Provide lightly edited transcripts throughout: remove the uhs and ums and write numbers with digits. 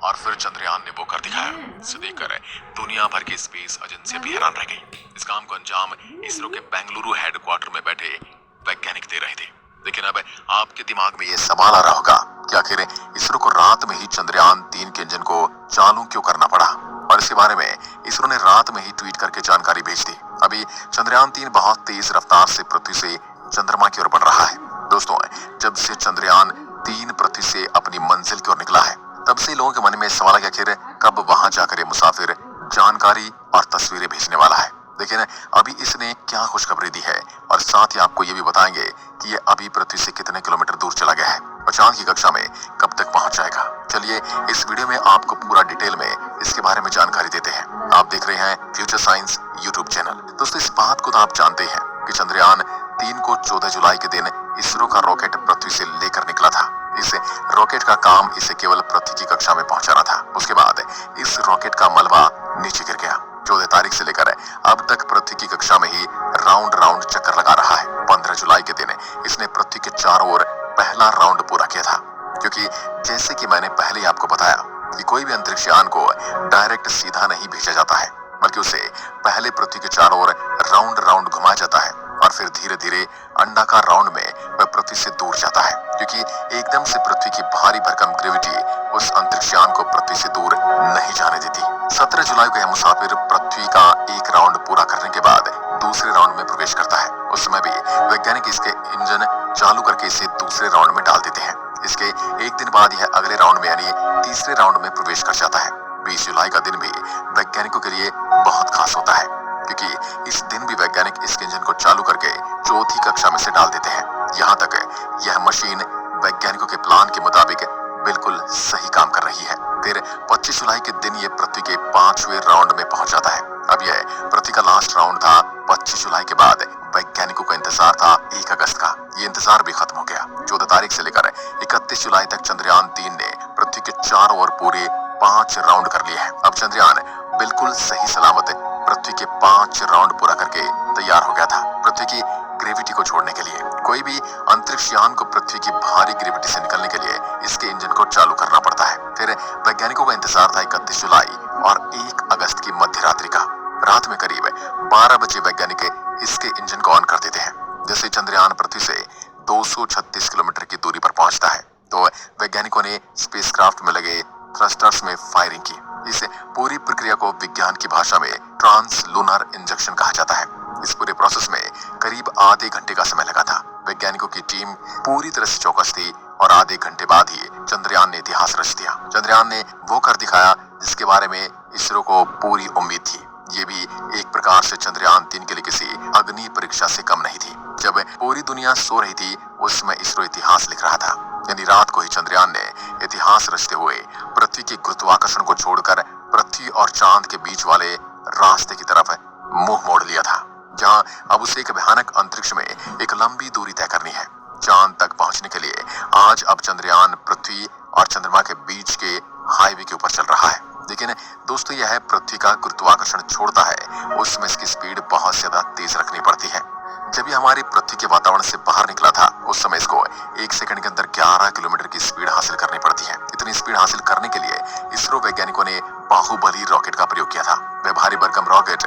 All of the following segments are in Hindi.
और फिर चंद्रयान ने वो कर दिखाया। इसे देखकर दुनिया भर की स्पेस एजेंसी भी हैरान रह गई। इस काम को अंजाम इसरो के बेंगलुरु हेडक्वार्टर में बैठे वैज्ञानिक दे रहे थे। लेकिन अब आपके दिमाग में ये सवाल आ रहा होगा कि आखिर इसरो को रात में ही चंद्रयान 3 के इंजन को चालू क्यों करना पड़ा, और इसके बारे में इसरो ने रात में ही ट्वीट करके जानकारी भेज दी। अभी चंद्रयान 3 बहुत तेज रफ्तार से पृथ्वी से चंद्रमा की ओर बढ़ रहा है। दोस्तों, जब से चंद्रयान 3 पृथ्वी से अपनी मंजिल की ओर निकला है, तब से लोगों के मन में सवाल है कि आखिर कब वहां जाकर ये मुसाफिर जानकारी और तस्वीरें भेजने वाला है। लेकिन अभी इसने क्या खुशखबरी दी है, और साथ ही आपको ये भी बताएंगे कि ये अभी पृथ्वी से कितने किलोमीटर दूर चला गया है और चांद की कक्षा में कब तक पहुंच जाएगा। चलिए इस वीडियो में आपको पूरा डिटेल में इसके बारे में जानकारी देते हैं। आप देख रहे हैं फ्यूचर साइंस यूट्यूब चैनल। दोस्तों, इस बात को तो आप जानते हैं कि चंद्रयान 3 को 14 जुलाई के दिन इसरो का रॉकेट पृथ्वी से लेकर निकला था। इस रॉकेट का काम इसे केवल पृथ्वी की कक्षा में पहुंचाना था। उसके बाद इस रॉकेट का मलबा नीचे गिर गया। 14 तारीख से लेकर अब तक पृथ्वी की कक्षा में ही राउंड चक्कर लगा रहा है। 15 जुलाई के दिन इसने पृथ्वी के चारों ओर पहला राउंड पूरा किया था। क्योंकि जैसे कि मैंने पहले ही आपको बताया कि कोई भी अंतरिक्ष यान को डायरेक्ट सीधा नहीं भेजा जाता है, बल्कि उसे पहले पृथ्वी के चारों ओर राउंड घुमाया जाता है और फिर धीरे धीरे अंडाकार राउंड में वह पृथ्वी से दूर जाता है। क्योंकि एकदम से पृथ्वी की भारी भरकम ग्रेविटी उस अंतरिक्ष यान को पृथ्वी से दूर नहीं जाने देती। 17 जुलाई को यह मुसाफिर पृथ्वी का एक राउंड पूरा करने के बाद दूसरे राउंड में प्रवेश करता है। उस समय भी वैज्ञानिक इसके इंजन चालू करके इसे दूसरे राउंड में डाल देते हैं। इसके एक दिन बाद यह अगले राउंड में यानी तीसरे राउंड में प्रवेश कर जाता है। 20 जुलाई का दिन भी वैज्ञानिकों के लिए बहुत खास होता है, क्योंकि इस दिन भी वैज्ञानिक इस इंजन को चालू करके चौथी कक्षा में से डाल देते हैं। यहाँ तक यह मशीन वैज्ञानिकों के प्लान के मुताबिक बिल्कुल सही काम कर रही है। फिर 25 जुलाई के दिन ये पृथ्वी के 5वें राउंड में पहुंच जाता है। अब यह पृथ्वी का लास्ट राउंड था। 25 जुलाई के बाद वैज्ञानिकों का इंतजार था 1 अगस्त का। ये इंतजार भी खत्म हो गया। 14 तारीख से लेकर 31 जुलाई तक चंद्रयान 3 ने पृथ्वी के चारों ओर पूरे 5 राउंड कर लिए हैं। अब चंद्रयान बिल्कुल सही सलामत पृथ्वी के 5 राउंड पूरा करके तैयार हो गया था पृथ्वी की ग्रेविटी को छोड़ने के लिए। कोई भी अंतरिक्ष यान को पृथ्वी की भारी ग्रेविटी से निकलने के लिए इसके इंजन को चालू करना पड़ता है। फिर वैज्ञानिकों का इंतजार था 31 जुलाई और 1 अगस्त की मध्य रात्रि का। रात में करीब 12 बजे वैज्ञानिक इसके इंजन को ऑन कर देते हैं। जैसे चंद्रयान पृथ्वी से 236 किलोमीटर की दूरी पर पहुंचता है, तो वैज्ञानिकों ने स्पेसक्राफ्ट में लगे थ्रस्टर्स में फायरिंग की। इस पूरी प्रक्रिया को विज्ञान की भाषा में ट्रांस लूनर इंजेक्शन कहा जाता है। इस पूरे प्रोसेस में करीब आधे घंटे का समय लगा था। वैज्ञानिकों की टीम पूरी तरह से चौकस थी और आधे घंटे बाद ही चंद्रयान ने इतिहास रच दिया। चंद्रयान ने वो कर दिखाया जिसके बारे में इसरो को पूरी उम्मीद थी। ये भी एक प्रकार से चंद्रयान 3 के लिए किसी अग्नि परीक्षा से कम नहीं थी। जब पूरी दुनिया सो रही थी, उस समय इसरो इतिहास लिख रहा था। यानी रात को ही चंद्रयान ने इतिहास रचते हुए पृथ्वी के गुरुत्वाकर्षण को छोड़कर पृथ्वी और चांद के बीच वाले रास्ते की तरफ मुंह मोड़ लिया था, जहां अब उसे एक भयानक अंतरिक्ष में एक लंबी दूरी तय करनी है। चांद तक पहुंचने के लिए आज अब चंद्रयान पृथ्वी और चंद्रमा के बीच के हाईवे के ऊपर चल रहा है। लेकिन दोस्तों, यह पृथ्वी का गुरुत्वाकर्षण छोड़ता है, उसमें इसकी स्पीड बहुत ज्यादा तेज रखनी पड़ती है। जब ये हमारी पृथ्वी के वातावरण से बाहर निकला था, उस समय इसको 1 सेकंड के अंदर 11 किलोमीटर की स्पीड हासिल करनी पड़ती है। इतनी स्पीड हासिल करने के लिए इसरो वैज्ञानिकों ने बाहुबली रॉकेट का प्रयोग किया था। वह भारी भरकम रॉकेट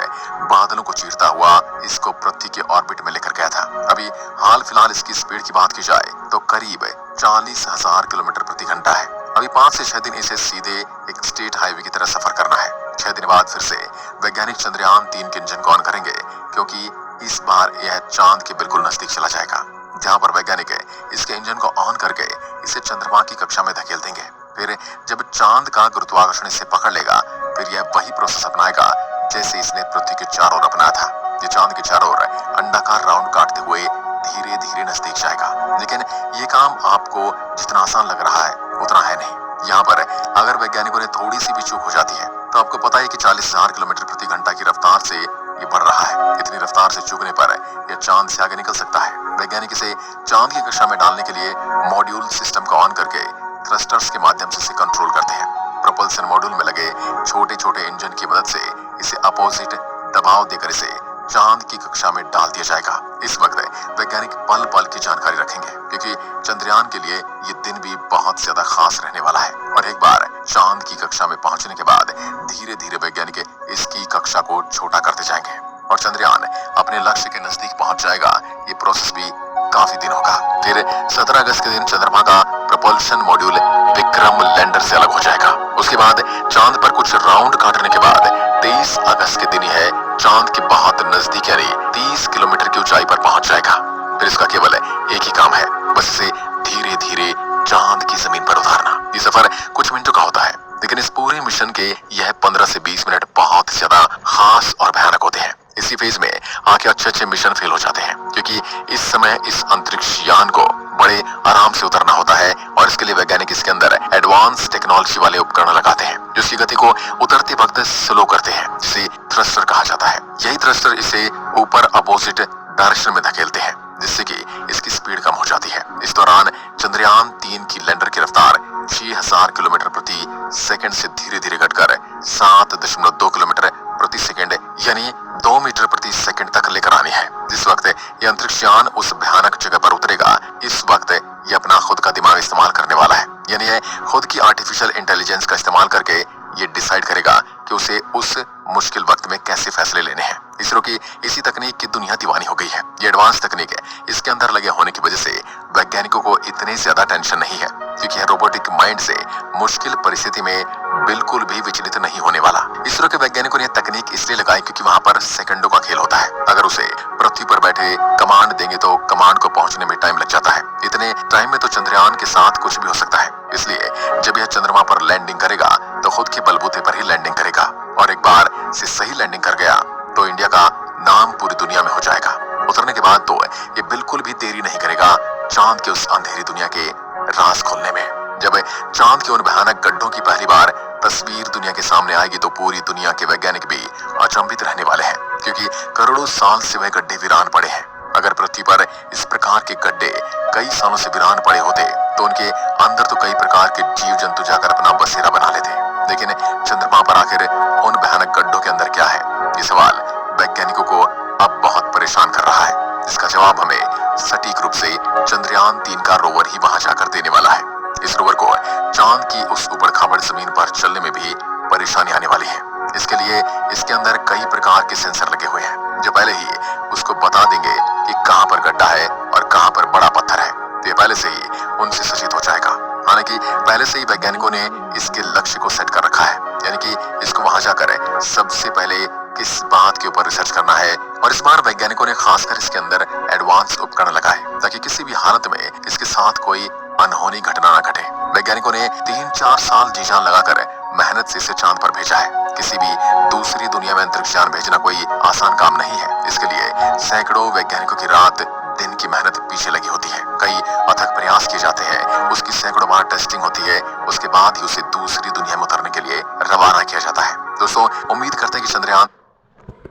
बादलों को चीरता हुआ इसको पृथ्वी के ऑर्बिट में लेकर गया था। अभी हाल फिलहाल इसकी स्पीड की बात की जाए तो करीब 40,000 किलोमीटर प्रति घंटा है। अभी 5 से 6 दिन इसे सीधे एक स्टेट हाईवे की तरह सफर करना है। 6 दिन बाद फिर से वैज्ञानिक चंद्रयान 3 के इंजन को ऑन करेंगे, क्योंकि इस बार यह चांद के बिल्कुल नजदीक चला जाएगा, जहां पर वैज्ञानिक इसके इंजन को ऑन करके इसे चंद्रमा की कक्षा में धकेल देंगे। फिर जब चांद का गुरुत्वाकर्षण इसे पकड़ लेगा, फिर यह वही प्रोसेस अपनाएगा जैसे इसने पृथ्वी के चारों ओर अपनाया था। ये चांद के चारों ओर अंडाकार राउंड काटते हुए धीरे धीरे नजदीक जाएगा। लेकिन ये काम आपको जितना आसान लग रहा है उतना है नहीं। यहाँ पर अगर वैज्ञानिकों ने थोड़ी सी भी चूक हो जाती है, तो आपको पता है कि 40,000 किलोमीटर प्रति घंटा की रफ्तार से ये बढ़ रहा है। इतनी रफ्तार से चूकने पर यह चांद से आगे निकल सकता है। वैज्ञानिक इसे चांद की कक्षा में डालने के लिए मॉड्यूल सिस्टम को ऑन करके थ्रस्टर्स के माध्यम से इसे कंट्रोल करते हैं। प्रोपल्सन मॉड्यूल में लगे छोटे छोटे इंजन की मदद से इसे अपोजिट दबाव देकर इसे चांद की कक्षा में डाल दिया जाएगा। इस वक्त वैज्ञानिक पल पल की जानकारी रखेंगे, क्योंकि चंद्रयान के लिए ये दिन भी बहुत ज्यादा खास रहने वाला है। और एक बार चांद की कक्षा में पहुंचने के बाद धीरे धीरे वैज्ञानिक इसकी कक्षा को छोटा करते जाएंगे और चंद्रयान अपने लक्ष्य के नजदीक पहुंच जाएगा। ये प्रोसेस भी काफी दिन होगा। फिर 17 अगस्त के दिन चंद्रमा का propulsion मॉड्यूल विक्रम लैंडर से अलग हो जाएगा। उसके बाद चांद पर कुछ राउंड काटने के बाद 23 अगस्त के दिन यह चांद के बहुत नजदीक यानी 30 किलोमीटर की ऊंचाई पर पहुंच जाएगा। फिर इसका केवल एक ही काम है, बस इसे धीरे धीरे चांद की जमीन पर उतारना। ये सफर कुछ मिनटों का होता है, लेकिन इस पूरे मिशन के यह 15 से 20 मिनट बहुत ज्यादा खास और भयानक होते हैं। इसी फेज में आके अच्छे मिशन फेल हो जाते हैं, क्योंकि इस समय इस अंतरिक्ष यान को बड़े आराम से उतरना होता है और इसके लिए वैज्ञानिक इसके अंदर एडवांस टेक्नोलॉजी वाले उपकरण लगाते हैं, जो इसकी गति को उतरते वक्त स्लो करते हैं, जिसे थ्रस्टर कहा जाता है। यही थ्रस्टर इसे ऊपर अपोजिट डायरेक्शन में धकेलते हैं, जिससे कि इसकी स्पीड कम हो जाती है। इस दौरान चंद्रयान 3 की लैंडर की रफ्तार 6000 किलोमीटर प्रति सेकंड से धीरे धीरे घटकर 7.2 किलोमीटर प्रति सेकंड यानी 2 मीटर प्रति सेकंड तक लेकर आनी है। जिस वक्त ये अंतरिक्ष यान उस भयानक जगह पर उतरेगा, इस वक्त ये अपना खुद का दिमाग इस्तेमाल करने वाला है, यानी ये खुद की आर्टिफिशियल इंटेलिजेंस का इस्तेमाल करके ये डिसाइड करेगा कि उसे उस मुश्किल वक्त में कैसे फैसले लेने हैं। इसरो की इसी तकनीक की दुनिया दीवानी हो गई है। ये एडवांस तकनीक है, इसके अंदर लगे होने की वजह से वैज्ञानिकों को इतनी ज्यादा टेंशन नहीं है, क्योंकि यह रोबोटिक माइंड से मुश्किल परिस्थिति में बिल्कुल भी विचलित नहीं होने वाला। इसरो के वैज्ञानिकों ने तकनीक इसलिए लगाई क्योंकि वहां पर सेकंडों का खेल होता है। अगर उसे पृथ्वी पर बैठे कमांड देंगे तो कमांड को पहुंचने में टाइम लग जाता है। इतने टाइम में तो चंद्रयान के साथ कुछ भी हो सकता है। इसलिए जब यह चंद्रमा पर लैंडिंग करेगा तो खुद के बलबूते पर ही लैंडिंग करेगा, और एक बार से सही लैंडिंग कर गया तो इंडिया का नाम पूरी दुनिया में हो जाएगा। उतरने के बाद तो ये बिल्कुल भी देरी नहीं करेगा चांद के उस अंधेरी दुनिया के राज खोलने में। जब चांद के उन भयानक गड्ढों की पहली बार तस्वीर दुनिया के सामने आएगी तो पूरी दुनिया के वैज्ञानिक भी अचंभित रहने वाले हैं, क्योंकि करोड़ों साल से वह गड्ढे वीरान पड़े हैं। अगर पृथ्वी पर इस प्रकार के गड्ढे कई सालों से वीरान पड़े होते तो उनके अंदर तो कई प्रकार के जीव जंतु जाकर अपना बसेरा बना लेते, लेकिन चंद्रमा पर आखिर उन भयानक गड्ढों के अंदर क्या है, ये सवाल वैज्ञानिकों को अब बहुत परेशान कर रहा है। इसका जवाब हमें सटीक रूप से चंद्रयान 3 का रोवर ही वहां जाकर देने वाला है। इस रोवर को चांद की उस उबड़ खाबड़ जमीन पर चलने में भी परेशानी आने वाली है। इसके लिए इसके अंदर कई प्रकार के सेंसर लगे हुए हैं, जो पहले ही उसको बता देंगे कि कहां पर गड्ढा है और कहां पर बड़ा पत्थर है। तो ये पहले से ही उनसे सचेत हो जाएगा। हालांकि पहले से ही वैज्ञानिकों ने इसके लक्ष्य को सेट कर रखा है, यानी कि इसको वहां जाकर सबसे पहले किस बात के ऊपर रिसर्च करना है। और इस बार वैज्ञानिकों ने खासकर इसके अंदर एडवांस उपकरण लगाए ताकि किसी भी हालत में इसके साथ कोई अनहोनी घटना न घटे। वैज्ञानिकों ने 3-4 साल जी जान लगाकर मेहनत से इसे चांद पर भेजा है। किसी भी दूसरी दुनिया में अंतरिक्ष यान भेजना कोई आसान काम नहीं है। इसके लिए सैकड़ों वैज्ञानिकों की रात दिन की मेहनत पीछे लगी होती है। कई अथक प्रयास किए जाते हैं, उसकी सैकड़ों बार टेस्टिंग होती है, उसके बाद ही उसे दूसरी दुनिया में उतरने के लिए रवाना किया जाता है। दोस्तों, उम्मीद करते हैं कि चंद्रयान